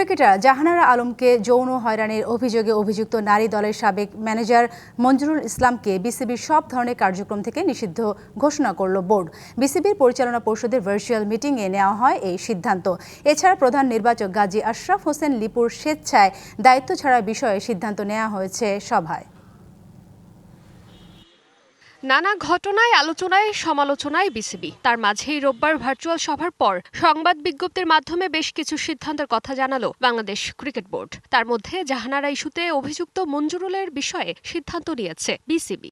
Cricketer Jahanara আলমকে যৌন হয়রানির অভিযোগে অভিযুক্ত নারী দলের সাবেক ম্যানেজার মঞ্জুরুল ইসলামকে বিসিবির সব ধরনের কার্যক্রম থেকে নিষিদ্ধ ঘোষণা করল বোর্ড। বিসিবির পরিচালনা পরিষদের ভার্চুয়াল মিটিংয়ে নেওয়া হয় এই সিদ্ধান্ত। এছাড়া প্রধান নির্বাচক গাজী আশরাফ হোসেন লিপুর স্বেচ্ছায় দায়িত্ব ছাড়ার বিষয়ে সিদ্ধান্ত নেওয়া হয়েছে সভায়। নানা ঘটনায় আলোচনায় সমালোচনায় বিসিবি, তার মাঝেই রোববার ভার্চুয়াল সভার পর সংবাদ বিজ্ঞপ্তির মাধ্যমে বেশ কিছু সিদ্ধান্তের কথা জানালো বাংলাদেশ ক্রিকেট বোর্ড। তার মধ্যে জাহানারা ইস্যুতে অভিযুক্ত মঞ্জুরুলের বিষয়ে সিদ্ধান্ত নিয়েছে বিসিবি।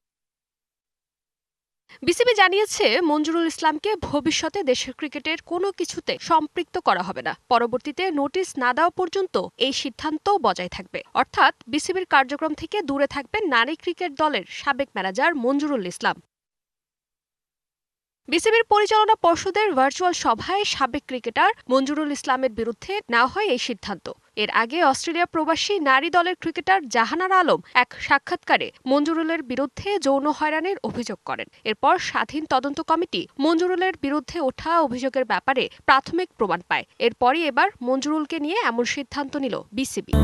বিসিবি জানিয়েছে মঞ্জুরুল ইসলামকে ভবিষ্যতে দেশের ক্রিকেটের কোনো কিছুতে সম্পৃক্ত করা হবে না। পরবর্তীতে নোটিশ না দেওয়া পর্যন্ত এই সিদ্ধান্ত বজায় থাকবে। অর্থাৎ বিসিবির কার্যক্রম থেকে দূরে থাকবেন নারী ক্রিকেট দলের সাবেক ম্যানেজার মঞ্জুরুল ইসলাম। বিসিবির পরিচালনা পর্ষদের ভার্চুয়াল সভায় সাবেক ক্রিকেটার মঞ্জুরুল ইসলামের বিরুদ্ধে নেওয়া হয় এই সিদ্ধান্ত। এর আগে অস্ট্রেলিয়া প্রবাসী নারী দলের ক্রিকেটার জাহানারা আলম এক সাক্ষাৎকারে মঞ্জুরুলের বিরুদ্ধে যৌন হয়রানির অভিযোগ করেন। এরপর স্বাধীন তদন্ত কমিটি মঞ্জুরুলের বিরুদ্ধে ওঠা অভিযোগের ব্যাপারে প্রাথমিক প্রমাণ পায়। এরপরই এবার মঞ্জুরুলকে নিয়ে এমন সিদ্ধান্ত নিল বিসিবি।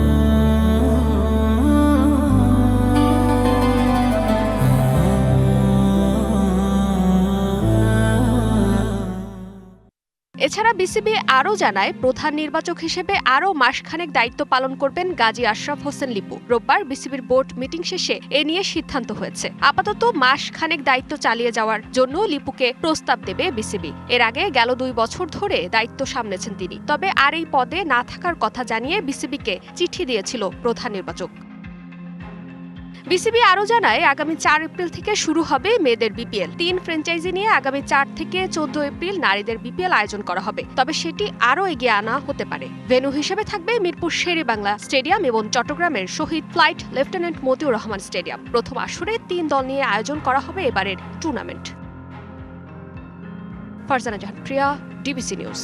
এছাড়া বিসিবি আরও জানায়, প্রধান নির্বাচক হিসেবে আরও মাসখানেক দায়িত্ব পালন করবেন গাজী আশরাফ হোসেন লিপু। রোববার বিসিবির বোর্ড মিটিং শেষে এ নিয়ে সিদ্ধান্ত হয়েছে। আপাতত মাসখানেক দায়িত্ব চালিয়ে যাওয়ার জন্য লিপুকে প্রস্তাব দেবে বিসিবি। এর আগে গেল 2 বছর ধরে দায়িত্ব সামলেছেন তিনি। তবে আর এই পদে না থাকার কথা জানিয়ে বিসিবিকে চিঠি দিয়েছিল প্রধান নির্বাচক। বিসিবি আরও জানায়, আগামী 4 এপ্রিল থেকে শুরু হবে মেয়েদের বিপিএল। 3 ফ্র্যাঞ্চাইজি নিয়ে আগামী 4 থেকে 14 এপ্রিল নারীদের বিপিএল আয়োজন করা হবে। তবে সেটি আরও এগিয়ে আনা হতে পারে। ভেন্যু হিসেবে থাকবে মিরপুর শেরে-ই-বাংলা স্টেডিয়াম এবং চট্টগ্রামের Shaheed flight lieutenant Motiur Rahman stadium. প্রথম আসরে 3 দল নিয়ে আয়োজন করা হবে এবারের tournament. Farzana Jahan Priya, DBC news.